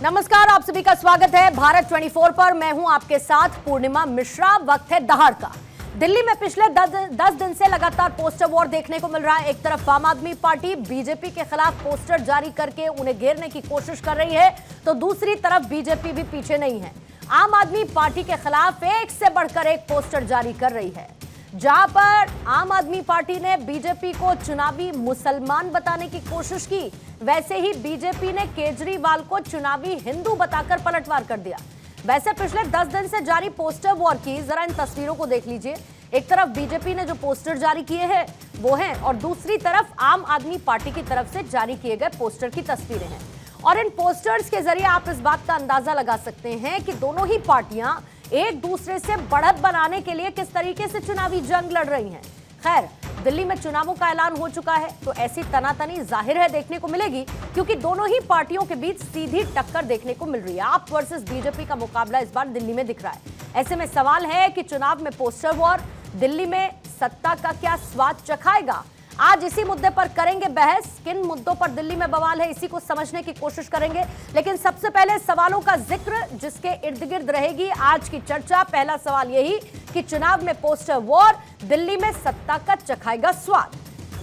नमस्कार, आप सभी का स्वागत है भारत 24 पर। मैं हूं आपके साथ पूर्णिमा मिश्रा। वक्त है दहाड़ का। दिल्ली में पिछले 10 दिन से लगातार पोस्टर वॉर देखने को मिल रहा है। एक तरफ आम आदमी पार्टी बीजेपी के खिलाफ पोस्टर जारी करके उन्हें घेरने की कोशिश कर रही है, तो दूसरी तरफ बीजेपी भी पीछे नहीं है। आम आदमी पार्टी के खिलाफ एक से बढ़कर एक पोस्टर जारी कर रही है। जहां पर आम आदमी पार्टी ने बीजेपी को चुनावी मुसलमान बताने की कोशिश की, वैसे ही बीजेपी ने केजरीवाल को चुनावी हिंदू बताकर पलटवार कर दिया। वैसे पिछले 10 दिन से जारी पोस्टर वॉर की जरा इन तस्वीरों को देख लीजिए। एक तरफ बीजेपी ने जो पोस्टर जारी किए हैं वो हैं, और दूसरी तरफ आम आदमी पार्टी की तरफ से जारी किए गए पोस्टर की तस्वीरें हैं। और इन पोस्टर्स के जरिए आप इस बात का अंदाजा लगा सकते हैं कि दोनों ही पार्टियां एक दूसरे से बढ़त बनाने के लिए किस तरीके से चुनावी जंग लड़ रही हैं। खैर, दिल्ली में चुनावों का ऐलान हो चुका है, तो ऐसी तनातनी जाहिर है देखने को मिलेगी, क्योंकि दोनों ही पार्टियों के बीच सीधी टक्कर देखने को मिल रही है। आप वर्सेस बीजेपी का मुकाबला इस बार दिल्ली में दिख रहा है। ऐसे में सवाल है कि चुनाव में पोस्टर वॉर दिल्ली में सत्ता का क्या स्वाद चखाएगा। आज इसी मुद्दे पर करेंगे बहस। किन मुद्दों पर दिल्ली में बवाल है, इसी को समझने की कोशिश करेंगे। लेकिन सबसे पहले सवालों का जिक्र जिसके इर्द गिर्द रहेगी आज की चर्चा। पहला सवाल यही कि चुनाव में पोस्टर वॉर दिल्ली में सत्ता का चखाएगा स्वाद।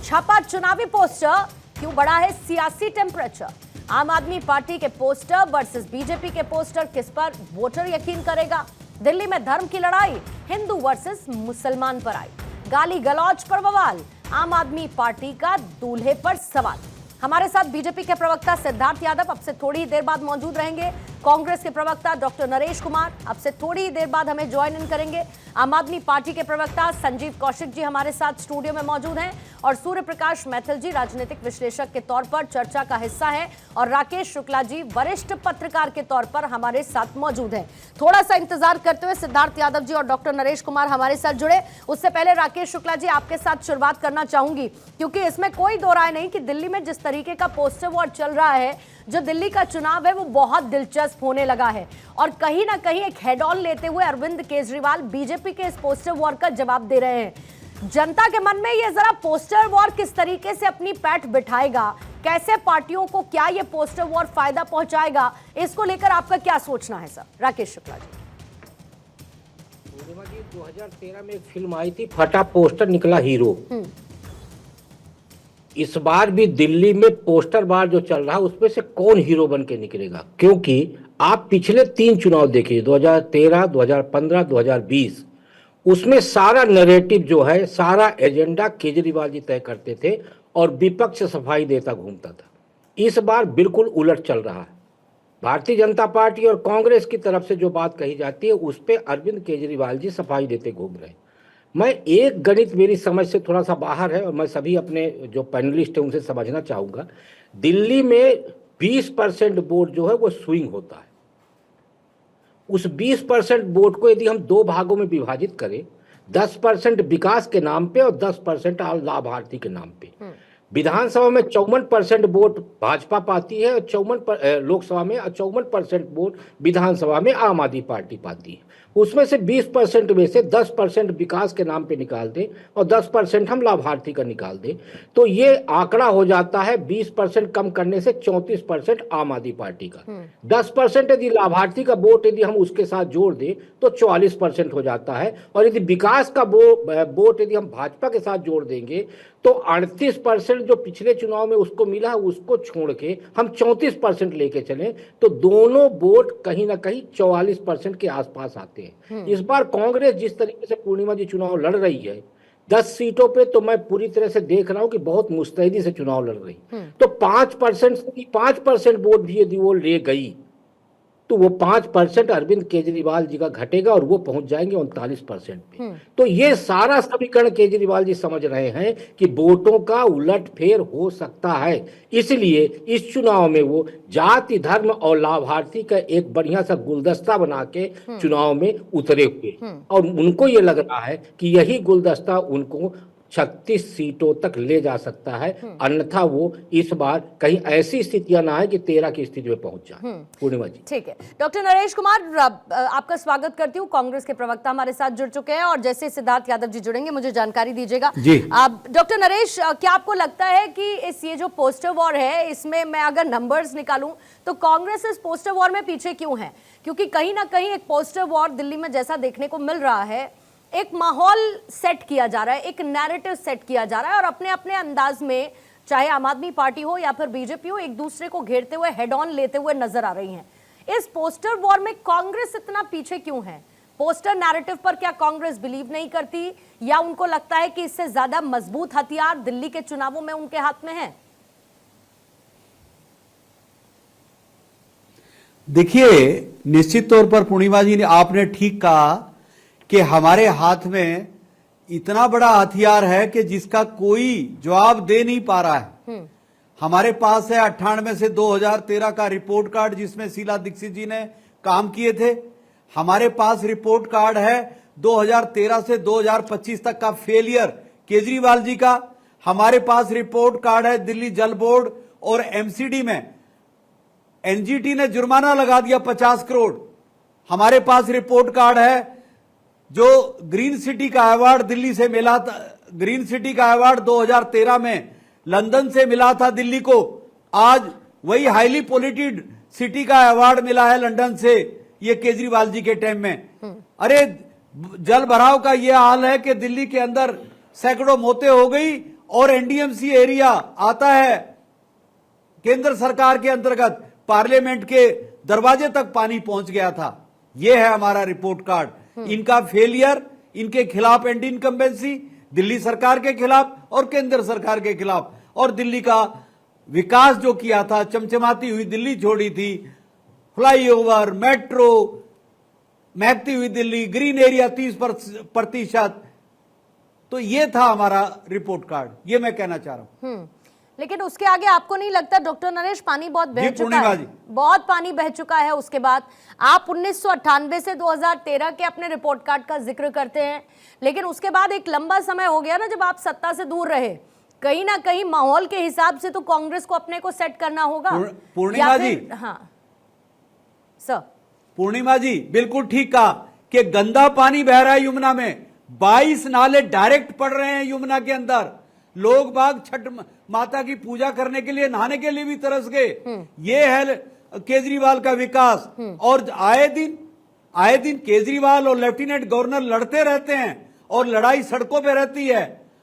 छपा चुनावी पोस्टर, क्यों बढ़ा है सियासी टेम्परेचर। आम आदमी पार्टी के पोस्टर वर्सेस बीजेपी के पोस्टर, किस पर वोटर यकीन करेगा। दिल्ली में धर्म की लड़ाई, हिंदू वर्सेस मुसलमान पर आई। गाली गलौज पर बवाल, आम आदमी पार्टी का दूल्हे पर सवाल। हमारे साथ बीजेपी के प्रवक्ता सिद्धार्थ यादव अब से थोड़ी ही देर बाद मौजूद रहेंगे। कांग्रेस के प्रवक्ता डॉक्टर नरेश कुमार अब से थोड़ी ही देर बाद हमें ज्वाइन इन करेंगे। आम आदमी पार्टी के प्रवक्ता संजीव कौशिक जी हमारे साथ स्टूडियो में मौजूद हैं, और सूर्य प्रकाश मैथिल जी राजनीतिक विश्लेषक के तौर पर चर्चा का हिस्सा है, और राकेश शुक्ला जी वरिष्ठ पत्रकार के तौर पर हमारे साथ मौजूद हैं। थोड़ा सा इंतजार करते हुए सिद्धार्थ यादव जी और डॉक्टर नरेश कुमार हमारे साथ जुड़े। उससे पहले राकेश शुक्ला जी, आपके साथ शुरुआत करना चाहूंगी, क्योंकि इसमें कोई दो राय नहीं कि दिल्ली में जिस तरीके का पोस्टर वॉर चल रहा है, जो दिल्ली का चुनाव है वो बहुत दिलचस्प होने लगा है। और कहीं ना कहीं एक हेड ऑन लेते हुए अरविंद केजरीवाल बीजेपी के इस पोस्टर वॉर का जवाब दे रहे हैं। जनता के मन में ये जरा पोस्टर वॉर किस तरीके से अपनी पैठ बिठाएगा, कैसे पार्टियों को क्या ये पोस्टर वॉर फायदा पहुंचाएगा, इसको लेकर आपका क्या सोचना है सर। राकेश शुक्ला जी। 2013 में एक फिल्म आई थी, फटा पोस्टर निकला हीरो। इस बार भी दिल्ली में पोस्टर बार जो चल रहा है उसमें से कौन हीरो बन के निकलेगा, क्योंकि आप पिछले 3 चुनाव देखिए, 2013, 2015, 2020, उसमें सारा नैरेटिव जो है, सारा एजेंडा केजरीवाल जी तय करते थे और विपक्ष सफाई देता घूमता था। इस बार बिल्कुल उलट चल रहा है। भारतीय जनता पार्टी और कांग्रेस की तरफ से जो बात कही जाती है उस पर अरविंद केजरीवाल जी सफाई देते घूम रहे हैं। मैं एक गणित मेरी समझ से थोड़ा सा बाहर है, और मैं सभी अपने जो पैनलिस्ट हैं उनसे समझना चाहूँगा। दिल्ली में 20% वोट जो है वो स्विंग होता है। उस 20% वोट को यदि हम 2 भागों में विभाजित करें, 10% विकास के नाम पे और 10% लाभार्थी के नाम पे, विधानसभा में 54% वोट भाजपा पाती है और 54 लोकसभा में 54% वोट विधानसभा में आम आदमी पार्टी पाती है। उसमें से 20% में से 10% विकास के नाम पे निकाल दें और 10% हम लाभार्थी का निकाल दें, तो ये आंकड़ा हो जाता है 20% कम करने से 34% आम आदमी पार्टी का। 10% यदि लाभार्थी का वोट यदि हम उसके साथ जोड़ दें तो 44% हो जाता है, और यदि विकास का वोट यदि हम भाजपा के साथ जोड़ देंगे तो 38% जो पिछले चुनाव में उसको मिला, उसको छोड़ के हम 34% लेके चलें तो दोनों वोट कहीं ना कहीं 44% के आसपास आते हैं। इस बार कांग्रेस जिस तरीके से पूर्णिमा जी चुनाव लड़ रही है 10 सीटों पे, तो मैं पूरी तरह से देख रहा हूं कि बहुत मुस्तैदी से चुनाव लड़ रही। तो 5% वोट भी यदि वो ले गई तो वो 5% अरविंद केजरीवाल जी का घटेगा और वो पहुंच जाएंगे 39% पे। तो ये सारा समीकरण केजरीवाल जी समझ रहे हैं कि वोटों का उलटफेर हो सकता है, इसलिए इस चुनाव में वो जाति, धर्म और लाभार्थी का एक बढ़िया सा गुलदस्ता बना के चुनाव में उतरे हुए, और उनको ये लग रहा है कि यही गुलदस्ता उनको 36 सीटों तक ले जा सकता है। अन्यथा वो इस बार कहीं ऐसी स्थितियां ना है कि 13 की स्थिति में पहुंच जाए। पूर्णिमा जी। ठीक है, डॉक्टर नरेश कुमार, आपका स्वागत करती हूँ। कांग्रेस के प्रवक्ता हमारे साथ जुड़ चुके हैं और जैसे सिद्धार्थ यादव जी जुड़ेंगे मुझे जानकारी दीजिएगा जी। डॉक्टर नरेश, क्या आपको लगता है कि ये जो पोस्टर वॉर है, इसमें मैं अगर नंबर्स निकालूं तो कांग्रेस इस पोस्टर वॉर में पीछे क्यों है? क्योंकि कहीं ना कहीं एक पोस्टर वॉर दिल्ली में जैसा देखने को मिल रहा है, एक माहौल सेट किया जा रहा है, एक नैरेटिव सेट किया जा रहा है और अपने अपने अंदाज में, चाहे आम आदमी पार्टी हो या फिर बीजेपी हो, एक दूसरे को घेरते हुए, हेड ऑन लेते हुए नजर आ रही हैं। इस पोस्टर वॉर में कांग्रेस इतना पीछे क्यों है? पोस्टर नैरेटिव पर क्या कांग्रेस बिलीव नहीं करती या उनको लगता है कि इससे ज्यादा मजबूत हथियार दिल्ली के चुनावों में उनके हाथ में है? देखिए, निश्चित तौर पर पूर्णिमा जी ने आपने ठीक कहा कि हमारे हाथ में इतना बड़ा हथियार है कि जिसका कोई जवाब दे नहीं पा रहा है। हमारे पास है 98 से 2013 का रिपोर्ट कार्ड जिसमें शीला दीक्षित जी ने काम किए थे। हमारे पास रिपोर्ट कार्ड है 2013 से 2025 तक का फेलियर केजरीवाल जी का। हमारे पास रिपोर्ट कार्ड है दिल्ली जल बोर्ड और एमसीडी में एनजीटी ने जुर्माना लगा दिया 50 करोड़। हमारे पास रिपोर्ट कार्ड है जो ग्रीन सिटी का अवार्ड दिल्ली से मिला था, ग्रीन सिटी का अवार्ड 2013 में लंदन से मिला था दिल्ली को, आज वही हाईली पोल्यूटेड सिटी का अवार्ड मिला है लंदन से, ये केजरीवाल जी के टाइम में। अरे जल भराव का ये हाल है कि दिल्ली के अंदर सैकड़ों मौतें हो गई और एनडीएमसी एरिया आता है केंद्र सरकार के अंतर्गत, पार्लियामेंट के दरवाजे तक पानी पहुंच गया था। यह है हमारा रिपोर्ट कार्ड। इनका फेलियर, इनके खिलाफ एंटी इनकम्बेंसी दिल्ली सरकार के खिलाफ और केंद्र सरकार के खिलाफ, और दिल्ली का विकास जो किया था, चमचमाती हुई दिल्ली छोड़ी थी, फ्लाईओवर, मेट्रो, महकती हुई दिल्ली, ग्रीन एरिया 30%, तो ये था हमारा रिपोर्ट कार्ड। ये मैं कहना चाह रहा हूं। लेकिन उसके आगे आपको नहीं लगता डॉक्टर नरेश पानी बहुत बह चुका है? बहुत पानी बह चुका है। उसके बाद आप 1998 से 2013 के अपने रिपोर्ट कार्ड का जिक्र करते हैं, लेकिन उसके बाद एक लंबा समय हो गया ना जब आप सत्ता से दूर रहे। कहीं ना कहीं माहौल के हिसाब से तो कांग्रेस को अपने को सेट करना होगा। पूर्णिमा जी, हाँ सर। पूर्णिमा जी बिल्कुल ठीक कहा कि गंदा पानी बह रहा है यमुना में। 22 नाले डायरेक्ट पड़ रहे हैं यमुना के अंदर। लोग बाग छठ माता की पूजा करने के लिए, नहाने के लिए भी तरस गए। ये है केजरीवाल का विकास। और आए दिन केजरीवाल और लेफ्टिनेंट गवर्नर लड़ते रहते हैं और लड़ाई सड़कों पे रहती है।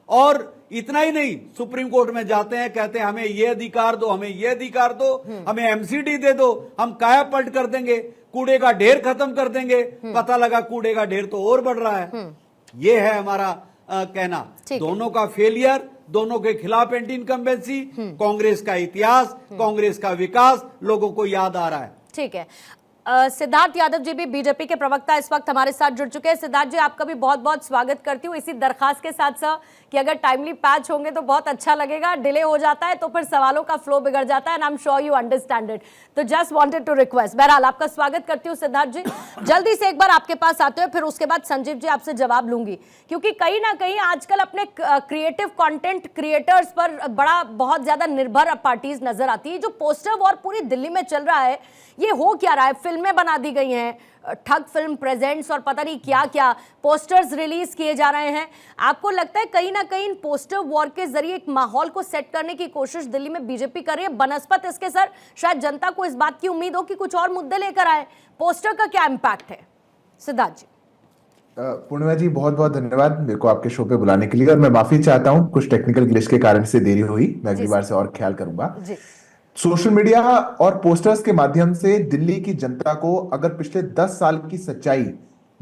और इतना ही नहीं, सुप्रीम कोर्ट में जाते हैं, कहते हैं हमें ये अधिकार दो, हमें ये अधिकार दो, हमें एमसीडी दे दो, हम काया पलट कर देंगे, कूड़े का ढेर खत्म कर देंगे। पता लगा कूड़े का ढेर तो और बढ़ रहा है। ये है हमारा कहना। दोनों का फेलियर, दोनों के खिलाफ एंटी इनकम्बेंसी, कांग्रेस का इतिहास, कांग्रेस का विकास लोगों को याद आ रहा है। ठीक है, सिद्धार्थ यादव जी भी बीजेपी के प्रवक्ता इस वक्त हमारे साथ जुड़ चुके हैं। सिद्धार्थ जी, आपका भी बहुत बहुत स्वागत करती हूँ, इसी दरखास्त के साथ सर कि अगर टाइमली पैच होंगे तो बहुत अच्छा लगेगा। डिले हो जाता है तो फिर सवालों का फ्लो बिगड़ जाता है, and I am sure you understand it. तो जस्ट वांटेड टू रिक्वेस्ट। बहरहाल आपका स्वागत करती हूँ सिद्धार्थ जी। जल्दी से एक बार आपके पास आते हुए, फिर उसके बाद संजीव जी आपसे जवाब लूंगी, क्योंकि कहीं ना कहीं आजकल अपने क्रिएटिव कंटेंट क्रिएटर्स पर बहुत ज्यादा निर्भर पार्टीज नजर आती है। जो पोस्टर वॉर पूरी दिल्ली में चल रहा है, ये हो क्या रहा है? फिल्में बना दी गई हैं, ठग फिल्म प्रेजेंट्स और पता नहीं क्या क्या पोस्टर्स रिलीज किए जा रहे हैं। आपको लगता है कहीं ना कहीं पोस्टर वॉर के जरिए एक माहौल को सेट करने की कोशिश दिल्ली में बीजेपी कर रही है? बनस्पत इसके सर शायद जनता को इस बात की उम्मीद हो कि कुछ और मुद्दे लेकर आए। पोस्टर का क्या इम्पैक्ट है? सिद्धार्थ जी। पूर्णिमा जी, बहुत बहुत धन्यवाद मेरे को आपके शो पे बुलाने के लिए, और मैं माफी चाहता हूं कुछ टेक्निकल ग्लिच के कारण से देरी हुई। मैं अगली बार से और ख्याल करूंगा। सोशल मीडिया और पोस्टर्स के माध्यम से दिल्ली की जनता को अगर पिछले 10 साल की सच्चाई,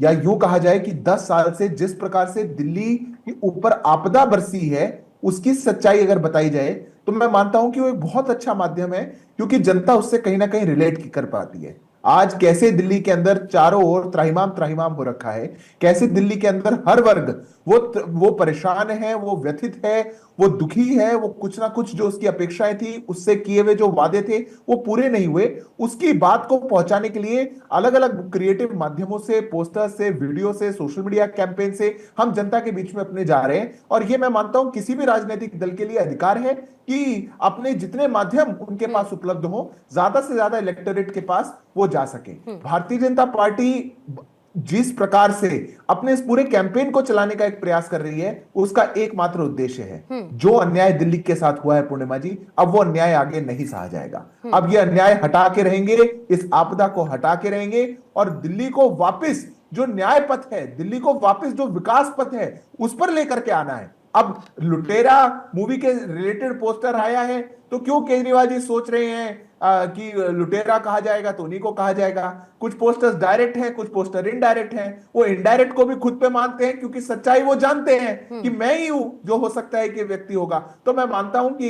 या यूं कहा जाए कि 10 साल से जिस प्रकार से दिल्ली के ऊपर आपदा बरसी है, उसकी सच्चाई अगर बताई जाए तो मैं मानता हूं कि वो एक बहुत अच्छा माध्यम है, क्योंकि जनता उससे कहीं ना कहीं रिलेट कर पाती है। आज कैसे दिल्ली के अंदर चारों ओर त्राहिमाम त्राहिमाम हो रखा है, कैसे दिल्ली के अंदर हर वर्ग वो परेशान है, वो व्यथित है, वो दुखी है, वो कुछ ना कुछ जो उसकी अपेक्षाएं थी, उससे किए हुए जो वादे थे वो पूरे नहीं हुए, उसकी बात को पहुंचाने के लिए अलग अलग क्रिएटिव माध्यमों से, पोस्टर से, वीडियो से, सोशल मीडिया कैंपेन से हम जनता के बीच में अपने जा रहे हैं। और ये मैं मानता हूं किसी भी राजनीतिक दल के लिए अधिकार है कि अपने जितने माध्यम उनके पास उपलब्ध हो, ज्यादा से ज्यादा इलेक्टोरेट के पास वो जा सके। भारतीय जनता पार्टी जिस प्रकार से अपने इस पूरे कैंपेन को चलाने का एक प्रयास कर रही है, उसका एकमात्र उद्देश्य है जो अन्याय दिल्ली के साथ हुआ है पूर्णिमा जी, अब वो अन्याय आगे नहीं सहा जाएगा। अब ये अन्याय हटा के रहेंगे, इस आपदा को हटा के रहेंगे और दिल्ली को वापस जो न्याय पथ है, दिल्ली को वापस जो विकास पथ है, उस पर लेकर के आना है। अब लुटेरा मूवी के रिलेटेड पोस्टर आया है तो क्यों केजरीवाल जी सोच रहे हैं कि लुटेरा कहा जाएगा तो उन्हीं को कहा जाएगा। कुछ पोस्टर्स डायरेक्ट हैं, कुछ पोस्टर इनडायरेक्ट हैं। वो इनडायरेक्ट को भी खुद पे मानते हैं क्योंकि सच्चाई वो जानते हैं कि मैं ही हूं जो हो सकता है कि व्यक्ति होगा। तो मैं मानता हूं कि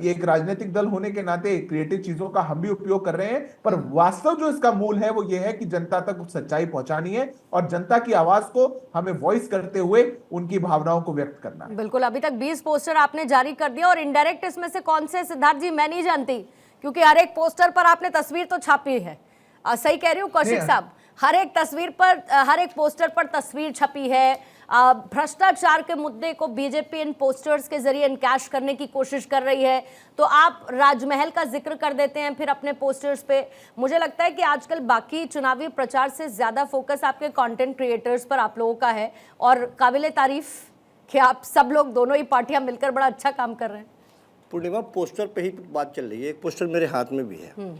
ये एक राजनीतिक दल होने के नाते क्रिएटिव चीजों का हम भी उपयोग कर रहे हैं, पर वास्तव जो इसका मूल है वो ये है कि जनता तक सच्चाई पहुंचानी है और जनता की आवाज को हमें वॉइस करते हुए उनकी भावनाओं को व्यक्त करना है। बिल्कुल, अभी तक 20 पोस्टर आपने जारी कर दिया और इनडायरेक्ट इसमें से कौन से, सिद्धार्थ जी मैं नहीं जानती, क्योंकि हर एक पोस्टर पर आपने तस्वीर तो छापी है। सही कह रही हूँ कौशिक साहब? हर एक तस्वीर पर, हर एक पोस्टर पर तस्वीर छपी है। भ्रष्टाचार के मुद्दे को बीजेपी इन पोस्टर्स के जरिए इनकैश करने की कोशिश कर रही है। तो आप राजमहल का जिक्र कर देते हैं फिर अपने पोस्टर्स पे। मुझे लगता है कि आजकल बाकी चुनावी प्रचार से ज्यादा फोकस आपके कंटेंट क्रिएटर्स पर आप लोगों का है और काबिले तारीफ कि आप सब लोग, दोनों ही पार्टियां मिलकर बड़ा अच्छा काम कर रहे हैं। पूर्णिमा, पोस्टर पे ही बात चल रही है। एक पोस्टर मेरे हाथ में भी है,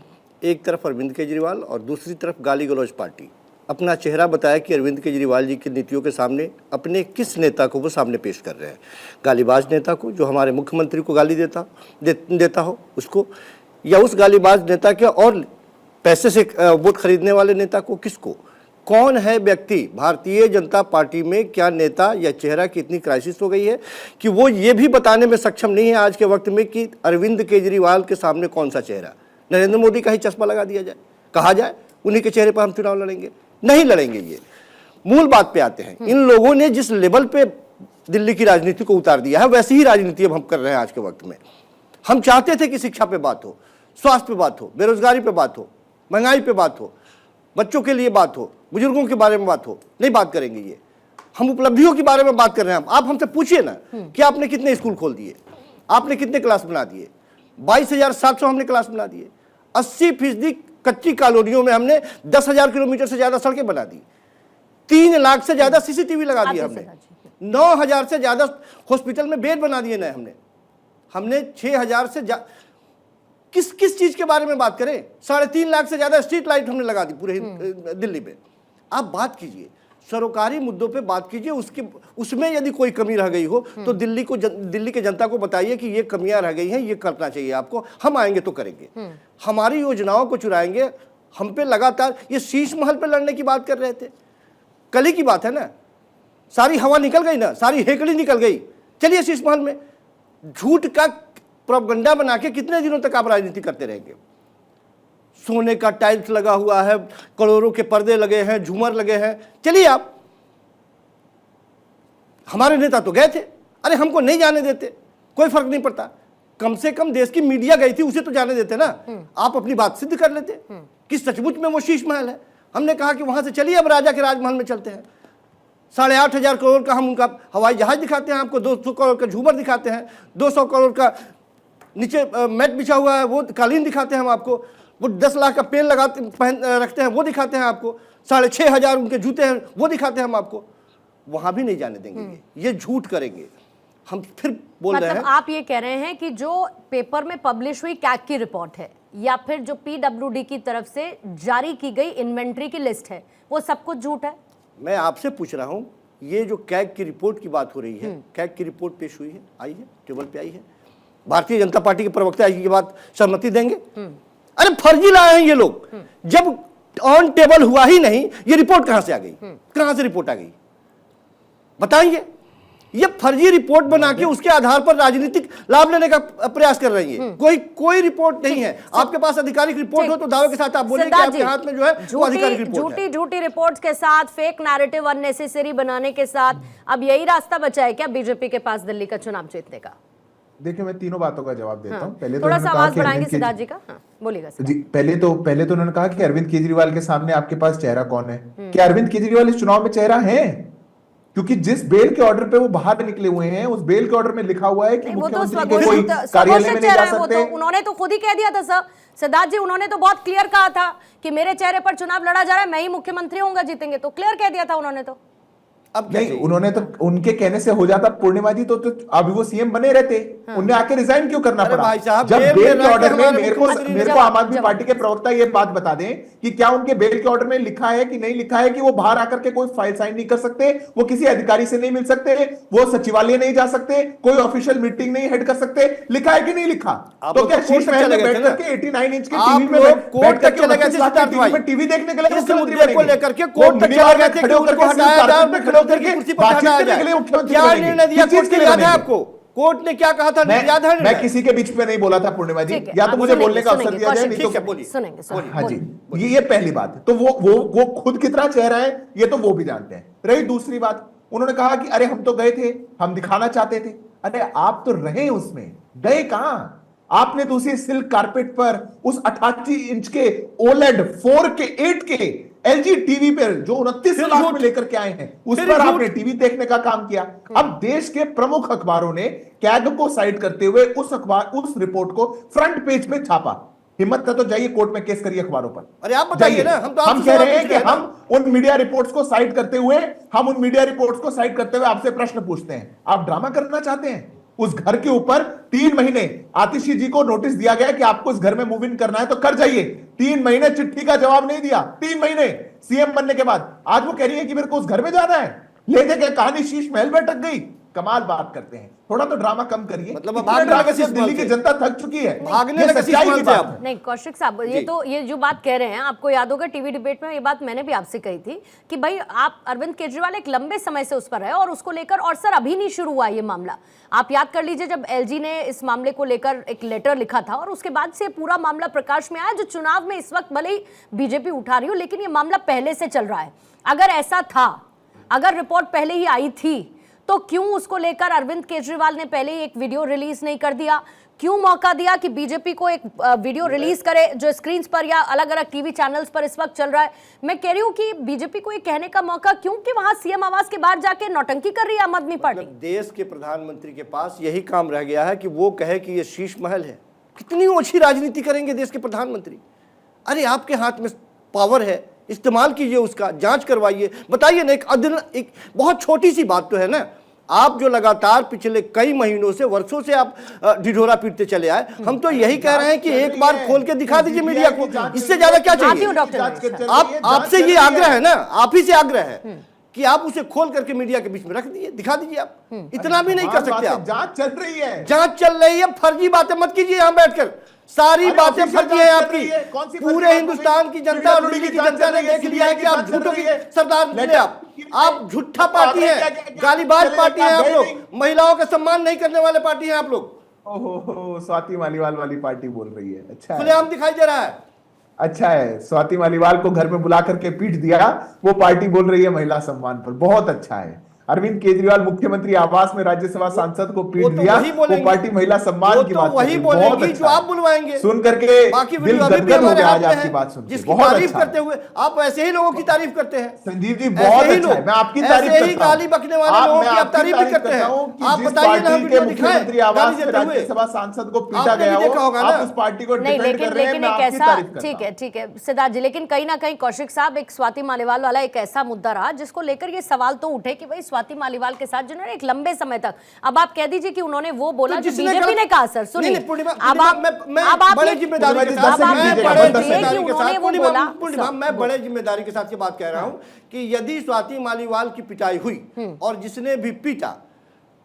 एक तरफ अरविंद केजरीवाल और दूसरी तरफ गाली गलौज पार्टी। अपना चेहरा बताया कि अरविंद केजरीवाल जी की नीतियों के सामने अपने किस नेता को वो सामने पेश कर रहे हैं। गालीबाज नेता को, जो हमारे मुख्यमंत्री को गाली देता हो उसको, या उस गालीबाज नेता के और पैसे से वोट खरीदने वाले नेता को, किसको? कौन है व्यक्ति? भारतीय जनता पार्टी में क्या नेता या चेहरा की इतनी क्राइसिस हो गई है कि वो ये भी बताने में सक्षम नहीं है आज के वक्त में कि अरविंद केजरीवाल के सामने कौन सा चेहरा? नरेंद्र मोदी का ही चश्मा लगा दिया जाए, कहा जाए उन्हीं के चेहरे पर हम चुनाव लड़ेंगे? नहीं लड़ेंगे। ये मूल बात पे आते हैं। इन लोगों ने जिस लेवल पे दिल्ली की राजनीति को उतार दिया है, वैसी ही राजनीति अब हम कर रहे हैं आज के वक्त में। हम चाहते थे कि शिक्षा पे बात हो, स्वास्थ्य पे बात हो, बेरोजगारी पे बात हो, महंगाई पे बात हो, बच्चों के लिए बात हो, बुजुर्गों के बारे में बात हो। नहीं बात करेंगे ये। हम उपलब्धियों के बारे में बात कर रहे हैं। आप हमसे पूछिए ना कि आपने कितने स्कूल खोल दिए, आपने कितने क्लास बना दिए? 22,700 हमने क्लास बना दिए। 80% कच्ची कॉलोनियों में हमने 10,000 किलोमीटर से ज्यादा सड़कें बना दी। 3 लाख से ज्यादा सीसीटीवी लगा दिए हमने। 9,000 से ज्यादा हॉस्पिटल में बेड बना दिए ना हमने 6,000 से किस चीज के बारे में बात करें? 3.5 लाख से ज्यादा स्ट्रीट लाइट हमने लगा दी पूरे दिल्ली में। आप बात कीजिए, सरोकारी मुद्दों पे बात कीजिए। उसमें यदि कोई कमी रह गई हो तो दिल्ली के जनता को बताइए कि ये कमियां रह गई हैं, ये करना चाहिए आपको। हम आएंगे तो करेंगे। हमारी योजनाओं को चुराएंगे। हम पे लगातार ये शीश महल पे लड़ने की बात कर रहे थे। कल ही की बात है ना, सारी हवा निकल गई ना, सारी हेकड़ी निकल गई। चलिए शीश महल में झूठ का प्रोपगंडा बना के कितने दिनों तक आप राजनीति करते रहेंगे? सोने का टाइल्स लगा हुआ है, करोड़ों के पर्दे लगे हैं, झूमर लगे हैं। चलिए आप, हमारे नेता तो गए थे, अरे हमको नहीं जाने देते, कोई फर्क नहीं पड़ता। कम से कम देश की मीडिया गई थी, उसे तो जाने देते ना। आप अपनी बात सिद्ध कर लेते कि सचमुच में वो शीश महल है। हमने कहा कि वहां से चलिए अब राजा के राजमहल में चलते हैं। 8,500 करोड़ का हम उनका हवाई जहाज दिखाते हैं आपको, 200 करोड़ का झूमर दिखाते हैं, 200 करोड़ का नीचे मैट बिछा हुआ है वो कालीन दिखाते हैं हम आपको, वो 10 लाख का पेन रखते हैं वो दिखाते हैं आपको, 6,500 उनके जूते हैं वो दिखाते हैं हम आपको। वहां भी नहीं जाने देंगे। ये झूठ करेंगे। हम फिर बोल रहे हैं, आप ये कह रहे हैं कि जो पेपर में पब्लिश हुई कैग की रिपोर्ट है या फिर जो PWD की तरफ से जारी की गई इन्वेंट्री की लिस्ट है, वो सब कुछ झूठ है? मैं आपसे पूछ रहा हूं, ये जो कैग की रिपोर्ट की बात हो रही है, कैग की रिपोर्ट पेश हुई है, आई है, टेबल पे आई है। भारतीय जनता पार्टी के प्रवक्ता की बात सहमति देंगे? अरे फर्जी लाए हैं ये लोग। जब ऑन टेबल हुआ ही नहीं, ये रिपोर्ट कहां से आ गई? कहां से रिपोर्ट आ गई बताएंगे? ये फर्जी रिपोर्ट बना के उसके आधार पर राजनीतिक लाभ लेने का प्रयास कर रही है। कोई रिपोर्ट नहीं है। आपके पास आधिकारिक रिपोर्ट हो तो दावे के साथ आप बोलिए कि आपके हाथ में जो है वो आधिकारिक रिपोर्ट है। झूठी रिपोर्ट्स के साथ, फेक नैरेटिव अननेसेसरी बनाने के साथ अब यही रास्ता बचा है क्या बीजेपी के पास दिल्ली का चुनाव जीतने का? देखिए, मैं तीनों बातों का जवाब देता हूं। पहले तो थोड़ा सा उन्होंने कहा आवाज कि बढ़ाएंगे अरविंद सिद्धार्थ जी का। बोलिएगा जी, पहले तो उन्होंने कहा कि अरविंद केजरीवाल के सामने आपके पास चेहरा कौन है? क्या अरविंद केजरीवाल इस चुनाव में चेहरा है? क्योंकि जिस बेल के ऑर्डर पे वो बाहर निकले हुए हैं, उस बेल के ऑर्डर में लिखा हुआ है कि मुख्यमंत्री के कोई कार्यालय में नहीं जा सकते। उन्होंने तो खुद ही कह दिया था सर, सिद्धार्थ जी, उन्होंने तो बहुत क्लियर कहा था कि मेरे चेहरे पर चुनाव लड़ा जा रहा है, मैं ही मुख्यमंत्री होऊंगा, जीतेंगे, तो क्लियर कह दिया था उन्होंने। तो अब नहीं, उन्होंने तो उनके कहने से हो जाता पूर्णिमा जी, तो अभी वो सीएम बने रहते। उन्हें आके रिजाइन क्यों करना पड़ा? भाई साहब, जब बेल के ऑर्डर में मेरे मुख्यमंत्री को आम आदमी पार्टी के प्रवक्ता ये बात बता दें कि क्या उनके बेल के ऑर्डर में लिखा है कि नहीं लिखा है कि वो बाहर आकर के कोई फाइल साइन नहीं कर सकते, वो किसी अधिकारी से नहीं मिल सकते, वो सचिवालय नहीं जा सकते, कोई ऑफिशियल मीटिंग नहीं हेड कर सकते? लिखा है कि नहीं लिखा? तो क्या शीश महल में बैठ करके 89 इंच के टीवी में बैठ करके टीवी देखने के लिए मुख्यमंत्री को लेकर के कोर्ट तक चले गए थे कि उनको हटाया जाए, खड़े होकर के कुर्सी पर क्या निर्णय दिया कोर्ट ने? याद है आपको कोर्ट ने क्या कहा था? याद है? मैं किसी के बीच में नहीं बोला था पूर्णिमा जी, या तो मुझे बोलने का अवसर दिया जाए, नहीं तो सुनेंगे। हाँ जी, ये पहली बात है। तो वो खुद कितना चेहरा है ये तो वो भी जानते हैं। रही दूसरी बात, उन्होंने कहा कि अरे हम तो गए थे, हम दिखाना चाहते थे। अरे आप तो रहे उसमें, गए कहां? आपने तो उसी सिल्क कारपेट पर उस 88 इंच के OLED 4K 8K LG TV पर जो 29 लाख में लेकर के आए हैं, उस पर आपने टीवी देखने का काम किया। अब देश के प्रमुख अखबारों ने कैग को साइड करते हुए उस रिपोर्ट को फ्रंट पेज पे छापा। हिम्मत है तो जाइए कोर्ट में केस करिए अखबारों पर। अरे आप बताइए ना, हम कह रहे हैं कि हम उन मीडिया रिपोर्ट्स को साइड करते हुए आपसे प्रश्न पूछते हैं। आप ड्रामा करना चाहते हैं? उस घर के ऊपर 3 महीने आतिशी जी को नोटिस दिया गया कि आपको इस घर में मूव इन करना है तो कर जाइए। 3 महीने चिट्ठी का जवाब नहीं दिया। 3 महीने सीएम बनने के बाद आज वो कह रही है कि मेरे को उस घर में जाना है। ले दे के कहानी शीश महल में अटक गई। कमाल बात करते हैं। थोड़ा तो ड्रामा कम करिए। मतलब भागने का दिल्ली की जनता थक चुकी है। भागने का सच्चाई की बात है। नहीं कौशिक साहब, ये जो बात कह रहे हैं, आपको याद होगा टीवी डिबेट में ये बात मैंने भी आपसे कही थी कि भाई आप अरविंद केजरीवाल एक लंबे समय से उस पर है और उसको लेकर, और सर अभी नहीं शुरू हुआ ये मामला। आप याद कर लीजिए जब एलजी ने इस मामले को लेकर एक लेटर लिखा था और उसके बाद से पूरा मामला प्रकाश में आया। जो चुनाव में इस वक्त भले ही बीजेपी उठा रही हो, लेकिन ये मामला पहले से चल रहा है। अगर ऐसा था, अगर रिपोर्ट पहले ही आई थी, तो क्यों उसको लेकर अरविंद केजरीवाल ने पहले ही एक वीडियो रिलीज नहीं कर दिया? क्यों मौका दिया कि बीजेपी को एक वीडियो रिलीज करे जो स्क्रीन पर या अलग अलग टीवी चैनल्स पर इस वक्त चल रहा है? मैं कह रही हूं कि बीजेपी को ये कहने का मौका क्यों कि वहां सीएम आवास के बाहर जाके नौटंकी कर रही है आम आदमी पार्टी। देश के प्रधानमंत्री के पास यही काम रह गया है कि वो कहे कि ये शीश महल है। कितनी ओछी राजनीति करेंगे देश के प्रधानमंत्री। अरे आपके हाथ में पावर है, इस्तेमाल कीजिए उसका, जांच करवाइए, बताइए ना। एक बहुत छोटी सी बात तो है ना, आप जो लगातार पिछले कई महीनों से, वर्षों से आप ढिढोरा पीटते चले आए। हम तो यही कह रहे हैं कि एक बार खोल के दिखा दीजिए मीडिया को, इससे ज्यादा क्या चाहिए? आपसे ये आग्रह है ना, आप ही से आग्रह है कि आप उसे खोल करके मीडिया के बीच में रख दीजिए, दिखा दीजिए। आप इतना भी नहीं कर सकते। आप जांच चल रही है, जांच चल रही है। फर्जी बातें मत कीजिए यहाँ बैठकर। सारी बातें फर्जी है आपकी। पूरे हिंदुस्तान की जनता और दिल्ली की जनता ने देख लिया है कि आप झूठों की सरदार मिले। आप झूठा पार्टी है, गालीबाज पार्टी है आप लोग, महिलाओं का सम्मान नहीं करने वाले पार्टी है आप लोग। ओहो, स्वाति मालीवाल वाली पार्टी बोल रही है। अच्छा, खुलेआम दिखाई दे रहा है। अच्छा है, स्वाति मालीवाल को घर में बुला करके पीट दिया, वो पार्टी बोल रही है महिला सम्मान पर। बहुत अच्छा है। अरविंद केजरीवाल मुख्यमंत्री आवास में राज्यसभा सांसद को पीट दिया, वो पार्टी महिला सम्मान की बात वही बोलेगी जो आप बुलवाएंगे। सुन करके दिल गदगद हो गया आज आपकी बात सुन के। जिसकी तारीफ करते हुए आप ऐसे ही लोगों की तारीफ करते हैं। संजीव जी बहुत अच्छा है, मैं आपकी तारीफ करता हूं। गाली बकने वाले लोगों की आप तारीफ भी करते हैं। आप बताइए ना, वीडियो दिखाएं। मुख्यमंत्री आवास में राज्यसभा सांसद को पीटा गया हो, आप उस पार्टी को डिफेंड कर रहे हैं। लेकिन एक ऐसा, ठीक है सिद्धार्थ जी, लेकिन कहीं ना कहीं कौशिक साहब, एक स्वाति मालीवाल वाला एक ऐसा मुद्दा रहा जिसको लेकर ये सवाल तो उठे कि भाई स्वाति मालीवाल के साथ जिन्होंने एक लंबे समय तक, अब आप कह दीजिए कि उन्होंने वो बोला जो बीजेपी ने कहा। सर सुनिए, मैं बड़े जिम्मेदारी के साथ ये बात कह रहा हूं कि यदि स्वाति मालीवाल की पिटाई हुई और जिसने भी पीटा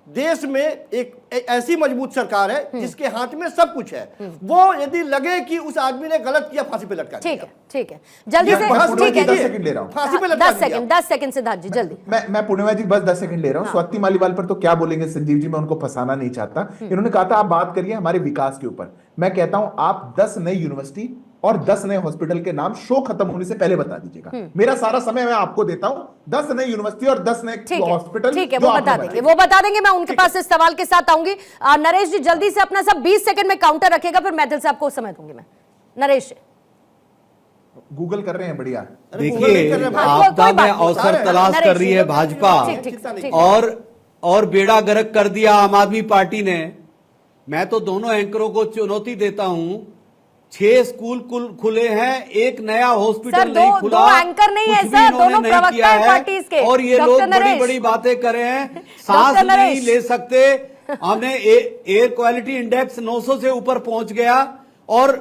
देश में एक ऐसी मजबूत सरकार है जिसके हाथ में सब कुछ है। वो यदि लगे कि उस आदमी ने गलत किया, फांसी पे लटका ठीक दिया। है, ठीक है, जल्दी ये से, बहस ठीक है, 10 सेकंड ले रहा हूं। फांसी पे लटका 10 सेकंड सिद्धार्थ जी, जल्दी। मैं पूर्णिमा जी बस 10 सेकंड ले रहा हूं। स्वाति मालीवाल पर तो क्या बोलेंगे संजीव जी, मैं उनको फंसाना नहीं चाहता। इन्होंने कहा था आप बात करिए हमारे विकास के ऊपर। मैं कहता हूं आप 10 नई यूनिवर्सिटी और 10 नए हॉस्पिटल के नाम शो खत्म होने से पहले बता दीजिएगा। मेरा सारा समय मैं आपको देता हूं। 10 नई यूनिवर्सिटी और 10 नए हॉस्पिटल, ठीक है, वो बता देंगे, वो बता देंगे। मैं उनके पास इस सवाल के साथ आऊंगी। नरेश जी जल्दी से अपना सब 20 सेकंड में काउंटर रखेगा, फिर मैथिल साहब को समय दूंगी मैं। नरेश गूगल कर रहे हैं, बढ़िया। देखिए, आपदा में अवसर तलाश कर रही है भाजपा, और बेड़ा गर्क कर दिया आम आदमी पार्टी ने। मैं तो दोनों एंकरों को चुनौती देता हूं। 6 स्कूल खुले हैं, एक नया हॉस्पिटल नहीं खुला, दो एंकर नहीं है सर, दोनों प्रवक्ता है पार्टीज के। और ये लोग बड़ी बड़ी बातें कर रहे हैं, सांस नहीं ले सकते। हमने एयर क्वालिटी इंडेक्स 900 से ऊपर पहुंच गया और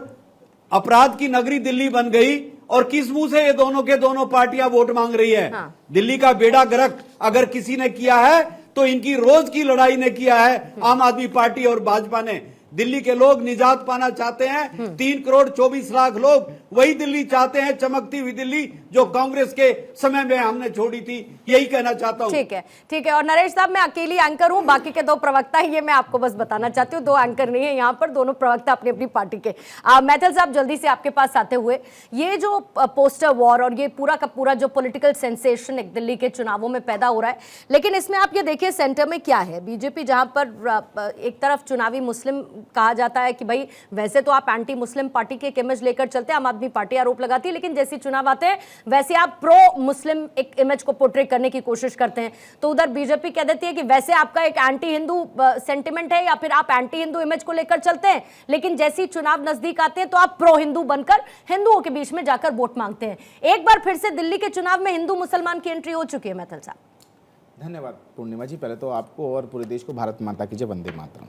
अपराध की नगरी दिल्ली बन गई। और किस मुंह से ये दोनों के दोनों पार्टियां वोट मांग रही है? हाँ। दिल्ली का बेड़ा गर्क अगर किसी ने किया है तो इनकी रोज की लड़ाई ने किया है, आम आदमी पार्टी और भाजपा ने। दिल्ली के लोग निजात पाना चाहते हैं। 3 करोड़ 24 लाख लोग वही दिल्ली चाहते हैं, चमकती हुई दिल्ली जो कांग्रेस के समय में हमने छोड़ी थी। यही कहना चाहता हूं। ठीक है, ठीक है। और नरेश साहब, मैं अकेली एंकर हूं, बाकी के 2 प्रवक्ता हैं, ये मैं आपको बस बताना चाहती हूँ। 2 एंकर नहीं है यहाँ पर, दोनों प्रवक्ता अपनी अपनी पार्टी के। मैथिल साहब, जल्दी से आपके पास आते हुए, ये जो पोस्टर वॉर और ये पूरा का पूरा जो पॉलिटिकल सेंसेशन एक दिल्ली के चुनावों में पैदा हो रहा है, लेकिन इसमें आप ये देखिए सेंटर में क्या है। बीजेपी जहां पर एक तरफ चुनावी मुस्लिम कहा जाता है कि भाई वैसे तो आप एंटी मुस्लिम पार्टी के एक इमेज लेकर चलते हैं, आम आदमी पार्टी आरोप लगाती है, लेकिन जैसे चुनाव आते हैं वैसे आप प्रो मुस्लिम एक इमेज को पोर्ट्रे करने की कोशिश करते हैं। तो उधर बीजेपी कह देती है कि वैसे आपका एक एंटी हिंदू सेंटिमेंट है या फिर आप एंटी हिंदू इमेज को लेकर चलते हैं, लेकिन जैसे ही चुनाव नजदीक आते हैं तो आप प्रो हिंदू बनकर हिंदुओं के बीच में जाकर वोट मांगते हैं। एक बार फिर से दिल्ली के चुनाव में हिंदू मुसलमान की एंट्री हो चुकी है। मैथिल साहब, धन्यवाद पूर्णिमा जी। पहले तो आपको और पूरे देश को भारत माता की जय, वंदे मातरम।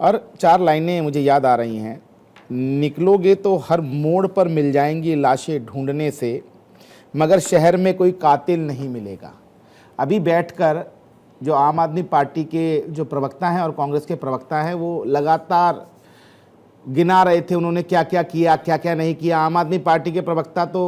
और 4 लाइनें मुझे याद आ रही हैं। निकलोगे तो हर मोड़ पर मिल जाएंगी लाशें ढूंढने से, मगर शहर में कोई कातिल नहीं मिलेगा। अभी बैठकर जो आम आदमी पार्टी के जो प्रवक्ता हैं और कांग्रेस के प्रवक्ता हैं वो लगातार गिना रहे थे उन्होंने क्या क्या किया, क्या क्या नहीं किया। आम आदमी पार्टी के प्रवक्ता तो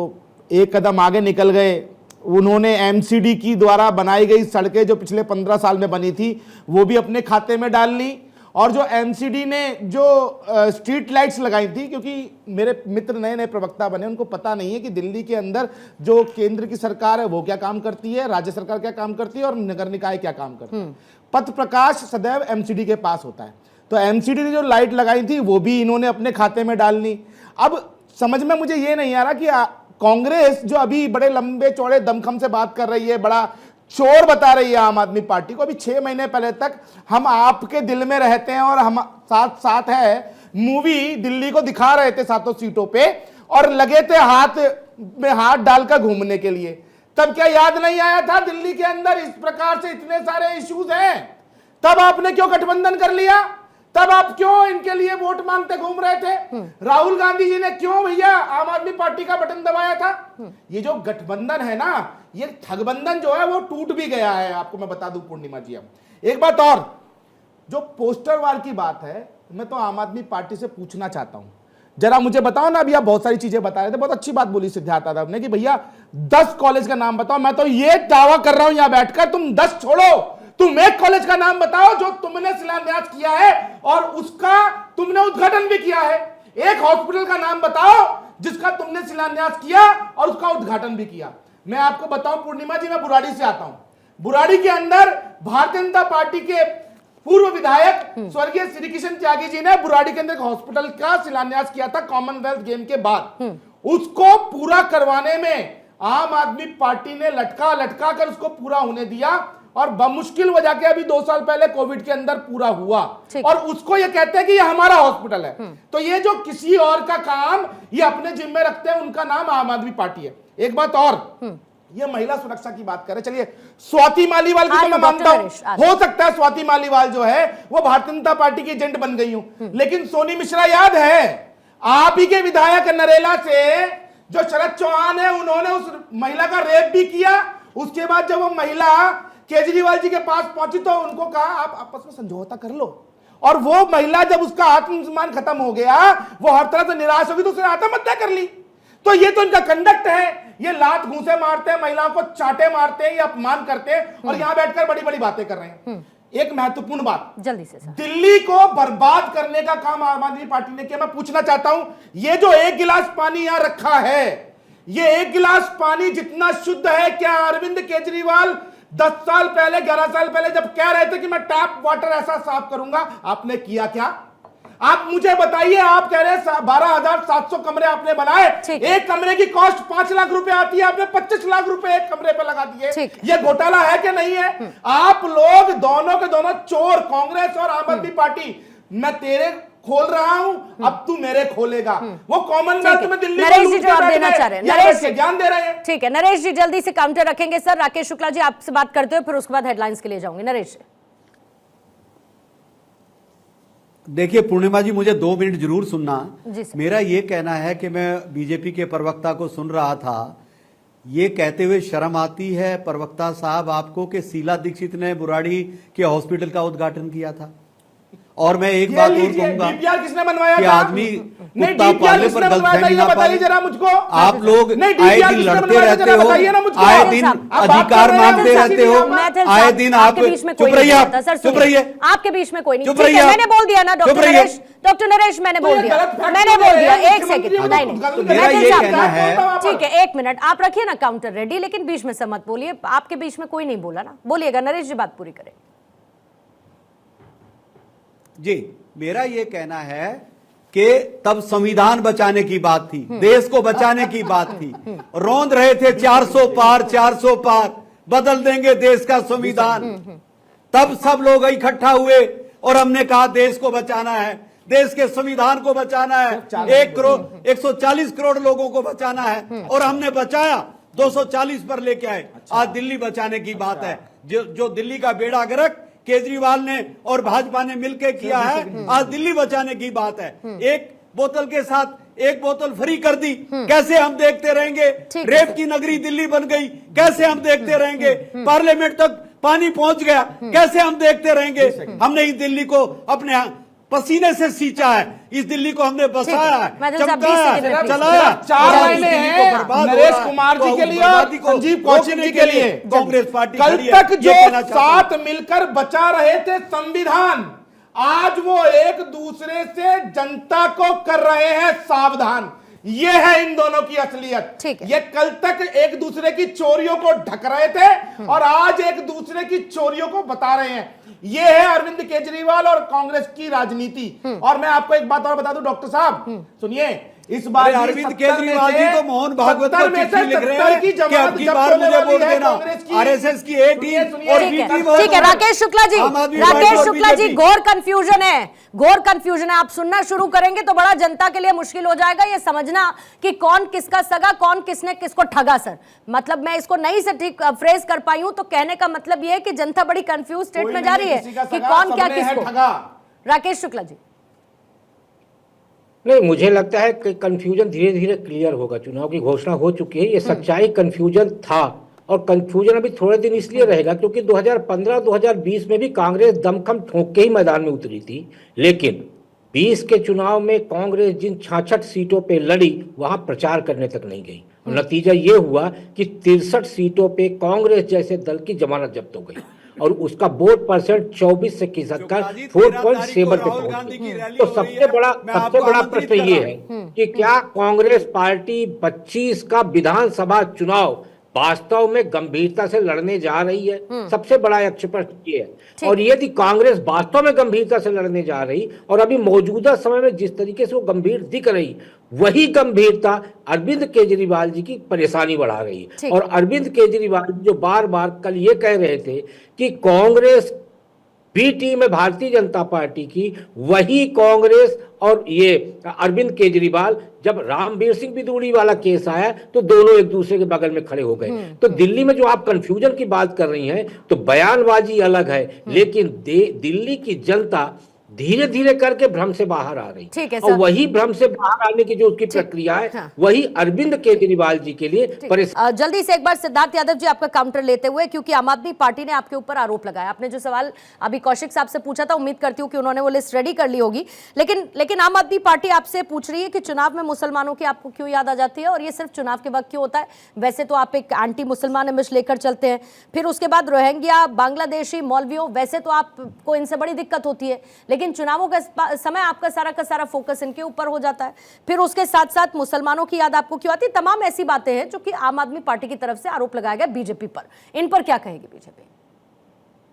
एक कदम आगे निकल गए। उन्होंने एमसीडी की द्वारा बनाई गई सड़कें जो पिछले 15 साल में बनी थी वो भी अपने खाते में डाल ली। और जो एमसीडी ने जो स्ट्रीट लाइट्स लगाई थी, क्योंकि मेरे मित्र नए नए प्रवक्ता बने, उनको पता नहीं है कि दिल्ली के अंदर जो केंद्र की सरकार है वो क्या काम करती है, राज्य सरकार क्या काम करती है और नगर निकाय क्या काम करती है। पथ प्रकाश सदैव एमसीडी के पास होता है। तो एमसीडी ने जो लाइट लगाई थी वो भी इन्होंने अपने खाते में डाल ली। अब समझ में मुझे ये नहीं आ रहा कि कांग्रेस जो अभी बड़े लंबे चौड़े दमखम से बात कर रही है, बड़ा चोर बता रही है आम आदमी पार्टी को। अभी 6 महीने पहले तक हम आपके दिल में रहते हैं और हम साथ साथ है मूवी दिल्ली को दिखा रहे थे 7 सीटों पे और लगे थे हाथ में हाथ डालकर घूमने के लिए। तब क्या याद नहीं आया था दिल्ली के अंदर इस प्रकार से इतने सारे इश्यूज हैं? तब आपने क्यों गठबंधन कर लिया? तब आप क्यों इनके लिए वोट मांगते घूम रहे थे? राहुल गांधी जी ने क्यों भैया आम आदमी पार्टी का बटन दबाया था? ये जो गठबंधन है ना, ये ठगबंधन जो है वो टूट भी गया है। आपको मैं बता दूं पूर्णिमा जी, अब एक बात और, जो पोस्टर वार की बात है, मैं तो आम आदमी पार्टी से पूछना चाहता हूं, जरा मुझे बताओ ना। अभी आप बहुत सारी चीजें बता रहे थे, बहुत अच्छी बात बोली सिद्धार्थ यादव ने कि भैया 10 कॉलेज का नाम बताओ। मैं तो ये दावा कर रहा हूं यहां बैठकर, तुम 10 छोड़ो, तुम एक कॉलेज का नाम बताओ जो तुमने शिलान्यास किया है और उसका तुमने उद्घाटन भी किया है। एक हॉस्पिटल का नाम बताओ जिसका तुमने शिलान्यास किया और उसका उद्घाटन भी किया। मैं आपको बताऊं पूर्णिमा जी, मैं बुराड़ी से आता हूं। बुराड़ी के अंदर भारतीय जनता पार्टी के पूर्व विधायक स्वर्गीय श्री कृष्ण त्यागी जी ने बुराड़ी के अंदर एक हॉस्पिटल का शिलान्यास किया था कॉमनवेल्थ गेम के बाद। उसको पूरा करवाने में आम आदमी पार्टी ने लटका लटका कर उसको पूरा होने दिया और बमुश्किल वजह के अभी 2 साल पहले कोविड के अंदर पूरा हुआ। और उसको ये कहते हैं कि ये हमारा हॉस्पिटल है। तो ये जो किसी और का काम ये अपने जिम्मे रखते हैं, उनका नाम आम आदमी पार्टी है। एक बात और, ये महिला सुरक्षा की बात करें, चलिए स्वाति मालीवाल की तो मैं मानता हूं, हो सकता है स्वाति मालीवाल जो है वो भारतीय जनता पार्टी की एजेंट बन गई हूं, लेकिन सोनी मिश्रा याद है आप ही के विधायक नरेला से जो शरद चौहान है, उन्होंने उस महिला का रेप भी किया। उसके बाद जब वो महिला केजरीवाल जी के पास पहुंची तो उनको कहा आप आपस में समझौता कर लो, और वो महिला जब उसका आत्मसम्मान खत्म हो गया, वो हर तरह से निराश होगी तो उसने आत्महत्या कर ली। तो ये तो इनका कंडक्ट है, ये लात घूंसे मारते हैं, महिलाओं को चाटे मारते हैं, ये अपमान करते हैं और यहां बैठकर बड़ी बड़ी बातें कर रहे हैं। एक महत्वपूर्ण बात, जल्दी से सर। दिल्ली को बर्बाद करने का काम आम आदमी पार्टी ने किया। मैं पूछना चाहता हूं, ये जो एक गिलास पानी यहां रखा है, ये एक गिलास पानी जितना शुद्ध है, क्या अरविंद केजरीवाल 10 साल पहले 11 साल पहले जब कह रहे थे कि मैं टैप वाटर ऐसा साफ करूंगा, आपने किया क्या? आप मुझे बताइए। आप कह रहे हैं 12,700 कमरे आपने बनाए, एक कमरे की कॉस्ट 5 लाख रुपए आती है, आपने 25 लाख रुपए एक कमरे पे लगा दिए। ये घोटाला है कि नहीं है? आप लोग दोनों के दोनों चोर, कांग्रेस और आम आदमी पार्टी। मैं तेरे खोल रहा हूं, अब तू मेरे खोलेगा। वो कॉमनवेल्थ में दिल्ली नरेश जी जवाब देना चाह रहे हैं, नरेश जी ज्ञान दे रहे हैं। ठीक है नरेश जी, जल्दी से काउंटर रखेंगे सर। राकेश शुक्ला जी आपसे बात करते हुए फिर उसके बाद हेडलाइंस के लिए जाऊंगे। नरेश जी देखिए पूर्णिमा जी, मुझे 2 मिनट जरूर सुनना। जी सर। मेरा ये कहना है कि मैं बीजेपी के प्रवक्ता को सुन रहा था, ये कहते हुए शर्म आती है प्रवक्ता साहब आपको कि शीला दीक्षित ने बुराड़ी के हॉस्पिटल का उद्घाटन किया था। और मैं एक बात और कहूंगा किसने बनवाया कि था? आदमी नहीं, कुत्ता पालने पर गलतफहमी ना पाले। जरा मुझको आप लोग आए दिन लड़ते रहते हो, आए दिन अधिकार मांगते रहते हो, आए दिन आप चुप रहिए, चुप रहिए, आपके बीच में कोई नहीं। चुप ठीक है, रहिए, मैंने बोल दिया ना डॉक्टर नरेश, डॉक्टर नरेश मैंने बोल दिया, मैंने बोल दिया। एक सेकंड, नहीं मेरा ये कहना है, ठीक है 1 मिनट आप रखिए ना काउंटर रेडी, लेकिन बीच में से मत बोलिए। आपके बीच में कोई नहीं बोला ना, बोलिएगा नरेश जी, बात पूरी करें। जी मेरा ये कहना है कि तब संविधान बचाने की बात थी, देश को बचाने की बात थी, रौंद रहे थे 400 पार 400 पार, बदल देंगे देश का संविधान। तब सब लोग इकट्ठा हुए और हमने कहा देश को बचाना है, देश के संविधान को बचाना है, 140 करोड़ लोगों को बचाना है, और हमने बचाया, 240 पर लेके आए। आज दिल्ली बचाने की बात है। जो दिल्ली का बेड़ा गर्क केजरीवाल ने और भाजपा ने मिलकर किया है, आज दिल्ली बचाने की बात है। एक बोतल के साथ एक बोतल फ्री कर दी, कैसे हम देखते रहेंगे? रेप की नगरी दिल्ली बन गई, कैसे हम देखते रहेंगे? पार्लियामेंट तक पानी पहुंच गया, कैसे हम देखते रहेंगे? हमने इस दिल्ली को अपने पसीने से सींचा है, इस दिल्ली को हमने बसाया है, चमकाया, चलाया। 4 महीने हैं नरेश कुमार जी के लिए और संजीव कौशिक जी के लिए। कांग्रेस पार्टी कल तक जो साथ मिलकर बचा रहे थे संविधान, आज वो एक दूसरे से जनता को कर रहे हैं सावधान। ये है इन दोनों की असलियत। ये कल तक एक दूसरे की चोरियों को ढक रहे थे और आज एक दूसरे की चोरियों को बता रहे हैं। ये है अरविंद केजरीवाल और कांग्रेस की राजनीति। और मैं आपको एक बात और बता दूं डॉक्टर साहब, सुनिए, इस बार अरविंद केजरीवाल जी तो मोहन भागवत को चिट्ठी लिख रहे हैं कि अब की बार मुझे वोट देना, आरएसएस की ए टीम और बी टीम। ठीक है राकेश शुक्ला जी, राकेश शुक्ला जी, घोर कंफ्यूजन है, घोर कंफ्यूजन है। आप सुनना शुरू करेंगे तो बड़ा जनता के लिए मुश्किल हो जाएगा ये समझना कि कौन किसका सगा, कौन किसने किसको ठगा। सर मतलब मैं इसको नहीं से ठीक फ्रेज कर पाई हूं, तो कहने का मतलब ये है कि जनता बड़ी कंफ्यूज स्टेट में जा रही है कि कौन क्या किसको। राकेश शुक्ला जी नहीं, मुझे लगता है कि कंफ्यूजन धीरे धीरे क्लियर होगा। चुनाव की घोषणा हो चुकी है, ये सच्चाई कंफ्यूजन था, और कंफ्यूजन अभी थोड़े दिन इसलिए रहेगा क्योंकि 2015-2020 में भी कांग्रेस दमखम ठोक के ही मैदान में उतरी थी, लेकिन 20 के चुनाव में कांग्रेस जिन 66 सीटों पे लड़ी वहां प्रचार करने तक नहीं गई, और नतीजा ये हुआ कि 63 सीटों पे कांग्रेस जैसे दल की जमानत जब्त हो गई और उसका वोट परसेंट 24 से खिसककर 4.7 पे पहुंच गई। तो सबसे बड़ा प्रश्न ये है कि क्या कांग्रेस पार्टी 25 का विधानसभा चुनाव वास्तव में गंभीरता से लड़ने जा रही है? सबसे बड़ा यक्ष प्रश्न ये है। और यदि कांग्रेस वास्तव में गंभीरता से लड़ने जा रही और अभी मौजूदा समय में जिस तरीके से वो गंभीर दिख रही, वही गंभीरता अरविंद केजरीवाल जी की परेशानी बढ़ा रही है। और अरविंद केजरीवाल जो बार बार कल ये कह रहे थे कि कांग्रेस बी टीम है भारतीय जनता पार्टी की, वही कांग्रेस और ये अरविंद केजरीवाल, जब रामवीर सिंह बिदूड़ी वाला केस आया तो दोनों एक दूसरे के बगल में खड़े हो गए। तो दिल्ली में जो आप कंफ्यूजन की बात कर रही हैं, तो बयानबाजी अलग है, लेकिन दिल्ली की जनता धीरे धीरे करके भ्रम से बाहर आ रही। ठीक है और सर। वही भ्रम से बाहर आने की जो उसकी प्रक्रिया है, हाँ। वही अरविंद केजरीवाल जी के लिए परेशान। जल्दी से एक बार सिद्धार्थ यादव जी आपका काउंटर लेते हुए, क्योंकि आम आदमी पार्टी ने आपके ऊपर आरोप लगाया। आपने जो सवाल अभी कौशिक साहब से पूछा था, उम्मीद करती हूँ कि उन्होंने वो लिस्ट रेडी कर ली होगी, लेकिन आम आदमी पार्टी आपसे पूछ रही है कि चुनाव में मुसलमानों की आपको क्यों याद आ जाती है, और ये सिर्फ चुनाव के वक्त क्यों होता है? वैसे तो आप एक एंटी मुसलमान इमेज लेकर चलते हैं, फिर उसके बाद रोहिंग्या, बांग्लादेशी, मौलवियों, वैसे तो आपको इनसे बड़ी दिक्कत होती है, लेकिन चुनावों का समय आपका सारा का सारा फोकस इनके ऊपर हो जाता है। फिर उसके साथ साथ मुसलमानों की याद आपको क्यों आती है? तमाम ऐसी बातें हैं जो कि आम आदमी पार्टी की तरफ से आरोप लगाया गया बीजेपी पर। इन पर क्या कहेगी बीजेपी?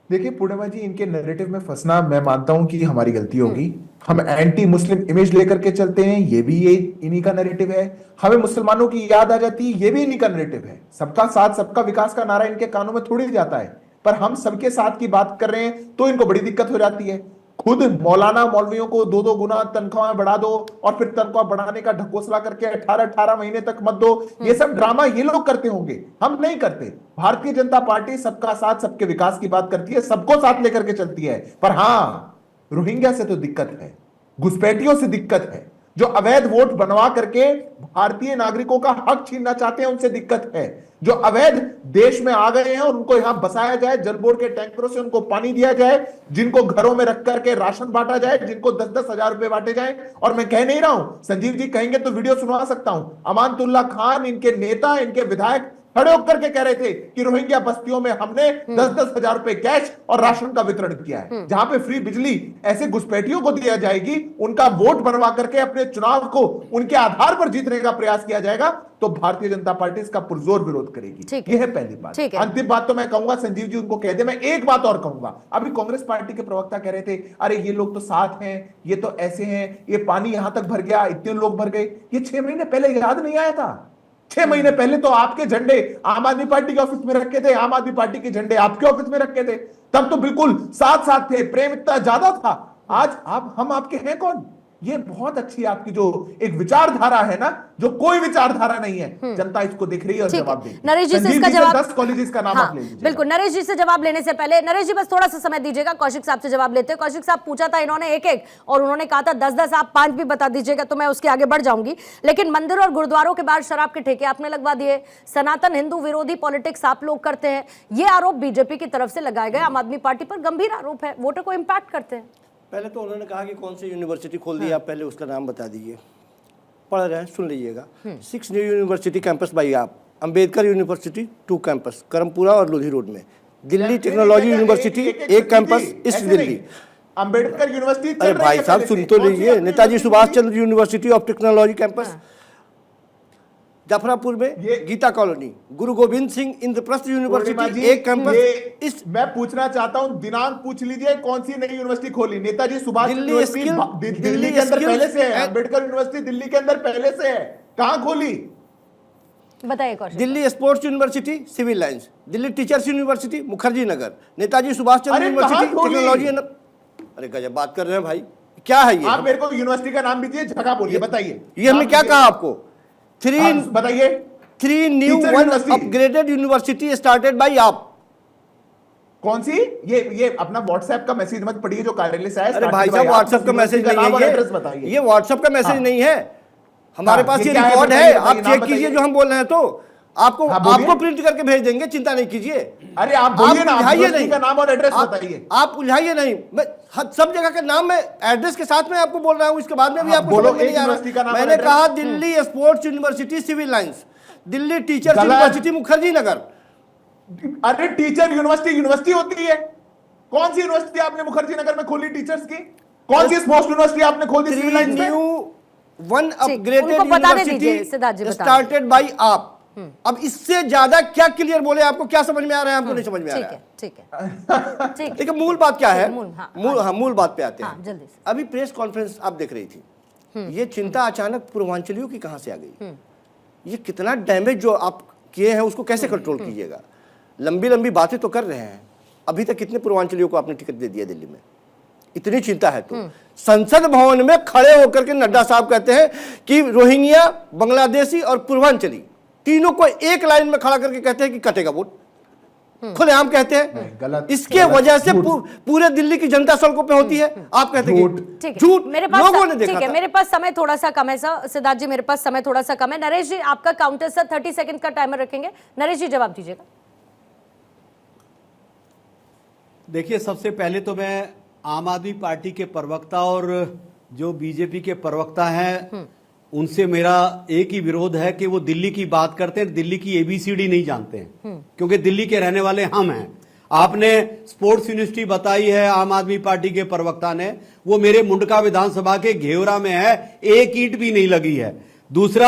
देखिए पूर्णिमा जी, इनके नैरेटिव में फंसना मैं मानता हूं कि हमारी गलती होगी। हम एंटी मुस्लिम इमेज लेकर के चलते हैं, ये भी ये इन्हीं का नैरेटिव है। हमें मुसलमानों की याद आ जाती है, ये भी इन्हीं का नैरेटिव है। सबका साथ सबका विकास का नारा इनके कानों में थोड़ी जाता है, पर हम सबके साथ की बात कर रहे हैं तो इनको बड़ी दिक्कत हो जाती है। खुद मौलाना मौलवियों को 2-2 गुना तनख्वाह बढ़ा दो और फिर तनख्वाह बढ़ाने का ढकोसला करके 18-18 महीने तक मत दो, ये सब ड्रामा ये लोग करते होंगे, हम नहीं करते। भारतीय जनता पार्टी सबका साथ सबके विकास की बात करती है, सबको साथ लेकर के चलती है। पर हां, रोहिंग्या से तो दिक्कत है, घुसपैठियों से दिक्कत है, जो अवैध वोट बनवा करके भारतीय नागरिकों का हक छीनना चाहते हैं उनसे दिक्कत है, जो अवैध देश में आ गए हैं और उनको यहां बसाया जाए, जल बोर्ड के टैंकरों से उनको पानी दिया जाए, जिनको घरों में रख करके राशन बांटा जाए, जिनको 10-10 हजार रुपए बांटे जाए। और मैं कह नहीं रहा हूं, संजीव जी कहेंगे तो वीडियो सुनवा सकता हूं, अमानतुल्लाह खान, इनके नेता, इनके विधायक खड़े होकर के कह रहे थे कि रोहिंग्या बस्तियों में हमने 10-10 हजार रुपए कैश और राशन का वितरण किया है, जहां पे फ्री बिजली ऐसे घुसपैठियों को दिया जाएगी, उनका वोट बनवा करके अपने चुनाव को उनके आधार पर जीतने का प्रयास किया जाएगा, तो भारतीय जनता पार्टी इसका पुरजोर विरोध करेगी। यह है पहली बात। अंतिम बात तो मैं कहूंगा, संजीव जी उनको कह दे, मैं एक बात और कहूंगा। अभी कांग्रेस पार्टी के प्रवक्ता कह रहे थे, अरे ये लोग तो साथ हैं, ये तो ऐसे हैं, ये पानी यहां तक भर गया, इतने लोग भर गए। ये 6 महीने पहले याद नहीं आया था? 6 महीने पहले तो आपके झंडे आम आदमी पार्टी के ऑफिस में रखे थे, आम आदमी पार्टी के झंडे आपके ऑफिस में रखे थे, तब तो बिल्कुल साथ साथ थे, प्रेम इतना ज्यादा था। आज हम आपके हैं कौन? ये बहुत अच्छी आपकी जो एक विचारधारा है ना, जो कोई विचारधारा नहीं है, जनता इसको देख रही है और जवाब देगी। नरेश जी से इसका जवाब, 10 कॉलेजेस का नाम आप ले लीजिए। बिल्कुल। नरेश जी से जवाब लेने से पहले, नरेश जी बस थोड़ा सा समय दीजिएगा, कौशिक साहब से जवाब लेते हैं। कौशिक साहब, पूछा था इन्होंने एक और उन्होंने कहा था 10-10, आप 5 भी बता दीजिएगा तो मैं उसके आगे बढ़ जाऊंगी। लेकिन मंदिर और गुरुद्वारों के बाहर शराब के ठेके आपने लगवा दिए, सनातन हिंदू विरोधी पॉलिटिक्स आप लोग करते हैं, ये आरोप बीजेपी की तरफ से लगाए गए, आम आदमी पार्टी पर गंभीर आरोप है, वोटर को इंपैक्ट करते हैं। पहले तो उन्होंने कहा कि कौन सी यूनिवर्सिटी खोल दी, आप पहले उसका नाम बता दीजिए। पढ़ रहे हैं, सुन लीजिएगा। 6 न्यू यूनिवर्सिटी कैंपस बाई आप, अंबेडकर यूनिवर्सिटी 2 कैंपस करमपुरा और लोधी रोड में, Delhi technology university 1 campus east Delhi, Ambedkar university. अरे भाई साहब सुन तो लीजिए, Netaji Subhash Chandra university of technology campus जाफरापुर में, गीता कॉलोनी, गुरु गोविंद सिंह इंद्रप्रस्थ यूनिवर्सिटी 1 कैंपस। मैं पूछना चाहता हूं, दिनांक पूछ लीजिए, कौन सी नई यूनिवर्सिटी खोली? नेताजी सुभाष यूनिवर्सिटी दिल्ली के अंदर पहले से है, अंबेडकर यूनिवर्सिटी दिल्ली के अंदर पहले से है, कहां खोली बताइए Kaushik. Delhi sports university civil lines, Delhi teachers university Mukherjee Nagar, Netaji Subhash Chandra university technology. अरे गजब बात कर रहे हैं भाई, क्या है ये? आप मेरे को यूनिवर्सिटी का नाम दीजिए, जगह बोलिए, बताइए। ये हमने क्या कहा आपको? 3 बताइए। 3 new 1 upgraded university started by आप। कौन सी? ये अपना व्हाट्सएप का मैसेज मत पढ़िए जो कार्यालय से आया। अरे भाई साहब व्हाट्सएप का मैसेज नहीं है ये व्हाट्सएप का मैसेज नहीं है, हमारे पास ये रिकॉर्ड है, आप चेक कीजिए जो हम बोल रहे हैं, तो आपको प्रिंट करके भेज देंगे, चिंता नहीं कीजिए। अरे आप बोलिए ना, नहीं का नाम और एड्रेस बताइए। आप उलझाइए नहीं, मैं सब जगह का नाम मैं एड्रेस के साथ में आपको बोल रहा हूं, इसके बाद में भी आपको समझ नहीं आ रहा। मैंने कहा Delhi sports university civil lines, Delhi teachers university Mukherjee Nagar. अरे टीचर यूनिवर्सिटी होती है, कौन सी यूनिवर्सिटी आपने मुखर्जी नगर में खोली टीचर्स की? कौन सी स्पोर्ट्स यूनिवर्सिटी आपने खोली सिविल लाइंस में? New 1 upgraded university started by आप। अब इससे ज्यादा क्या क्लियर बोले? आपको क्या समझ में आ रहा है? हमको नहीं समझ में आ रहा है। ठीक है। देखिए मूल बात क्या है, मूल बात पे आते हैं। जल्दी से। अभी प्रेस कॉन्फ्रेंस आप देख रही थी, ये चिंता अचानक पूर्वांचलियों की कहां से आ गई? ये कितना डैमेज जो आप किए हैं उसको कैसे कंट्रोल कीजिएगा? लंबी लंबी बातें तो कर रहे हैं, अभी तक कितने पूर्वांचलियों को आपने टिकट दे दिया दिल्ली में? इतनी चिंता है तो संसद भवन में खड़े होकर के नड्डा साहब कहते हैं कि रोहिंग्या, बांग्लादेशी और पूर्वांचली तीनों को एक लाइन में खड़ा करके कहते हैं कि कटेगा वोट। खुलेआम कहते हैं। गलत, इसके गलत, वजह से झूठ। पूरे दिल्ली की जनता सड़कों पे होती है। आप कहते हैं कि ठीक है, झूठ, मेरे पास लोगों ने ठीक देखा है, था। मेरे पास समय थोड़ा सा कम है सर। सिद्धार्थ जी, मेरे पास समय थोड़ा सा कम है। नरेश जी, आपका काउंटर सर 30 सेकंड का टाइमर रखेंगे। नरेश जी, जवाब दीजिएगा। देखिए, सबसे पहले तो मैं आम आदमी पार्टी के प्रवक्ता और जो बीजेपी के प्रवक्ता हैं उनसे मेरा एक ही विरोध है कि वो दिल्ली की बात करते हैं, दिल्ली की एबीसीडी नहीं जानते हैं, क्योंकि दिल्ली के रहने वाले हम हैं। आपने स्पोर्ट्स यूनिवर्सिटी बताई है आम आदमी पार्टी के प्रवक्ता ने, वो मेरे मुंडका विधानसभा के घेवरा में है, एक ईंट भी नहीं लगी है। दूसरा,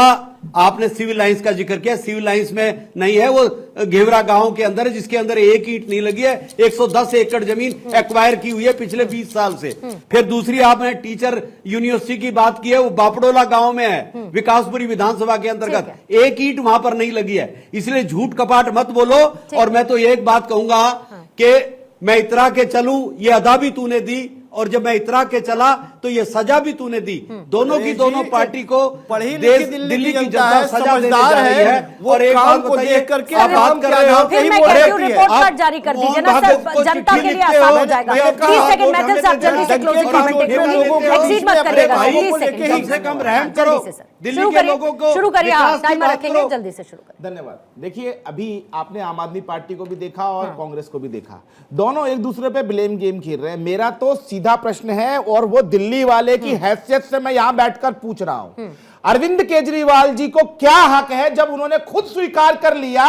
आपने सिविल लाइंस का जिक्र किया, सिविल लाइंस में नहीं है, वो घेवरा गांव के अंदर है जिसके अंदर एक ईंट नहीं लगी है। 110 एकड़ जमीन एक्वायर की हुई है पिछले 20 साल से। फिर दूसरी, आपने टीचर यूनिवर्सिटी की बात की है, वो बापड़ोला गांव में है, विकासपुरी विधानसभा के अंतर्गत, एक ईंट वहां पर नहीं लगी है। इसलिए झूठ कपाट मत बोलो। और मैं तो एक बात कहूंगा कि मैं इतरा के चलूं, ये अदा भी तूने दी, और जब मैं इतरा के चला तो ये सजा भी तूने दी। दोनों की दोनों पार्टी को पढ़ी लिखी दिल्ली की जनता है, सजा देने समझदार जा रही है। है। वो और एक काम बात को बताइए, देख करके आप काम बात कर रहे हो, फिर मैं कहती हूँ रिपोर्ट कार्ड जारी कर दीजिए ना सर, जनता के लिए आसान हो जाएगा। 30 सेकंड मैथल साहब जल्दी से क्लोजिंग कमेंट एक्सीड मत करिएगा। 30 सेकंड कम से कम रहम करो, जल्दी से सर दिल्ली के लोगों को शुरू करिए। विकास की टाइमर बात रखेंगे, करो। जल्दी से शुरू करिए। धन्यवाद। देखिए, अभी आपने आम आदमी पार्टी को भी देखा और कांग्रेस को भी देखा, दोनों एक दूसरे पे ब्लेम गेम खेल रहे हैं। मेरा तो सीधा प्रश्न है और वो दिल्ली वाले की हैसियत से मैं यहां बैठकर पूछ रहा हूं, अरविंद केजरीवाल जी को क्या हक है जब उन्होंने खुद स्वीकार कर लिया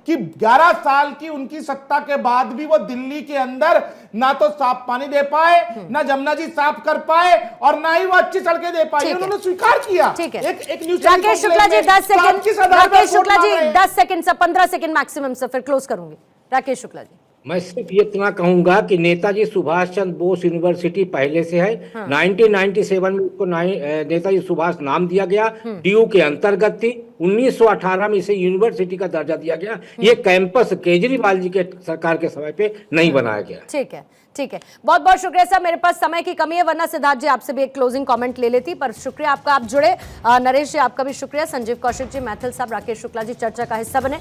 कि 11 साल की उनकी सत्ता के बाद भी वो दिल्ली के अंदर ना तो साफ पानी दे पाए, ना जमुना जी साफ कर पाए, और ना ही वो अच्छी सड़कें दे पाए। उन्होंने स्वीकार किया। ठीक है, एक news Rakesh Shukla ji 10 second, Rakesh Shukla ji 10 second से 15 सेकंड मैक्सिमम से, फिर क्लोज करूंगी। राकेश शुक्ला जी, मैं सिर्फ ये इतना कहूंगा कि नेताजी सुभाष चंद्र बोस यूनिवर्सिटी पहले से है। 1997 में उसको नेताजी सुभाष नाम दिया गया, डीयू के अंतर्गत थी। 1918 में इसे यूनिवर्सिटी का दर्जा दिया गया। ये कैंपस केजरीवाल जी के सरकार के समय पे नहीं बनाया गया। ठीक है, ठीक है, बहुत बहुत शुक्रिया सर। मेरे पास समय की कमी है, वरना सिद्धार्थ जी आपसे भी एक क्लोजिंग कमेंट ले लेती, पर शुक्रिया आपका, आप जुड़े। नरेश जी, आपका भी शुक्रिया। संजीव कौशिक जी, मैथिल साहब, राकेश शुक्ला जी चर्चा का हिस्सा बने।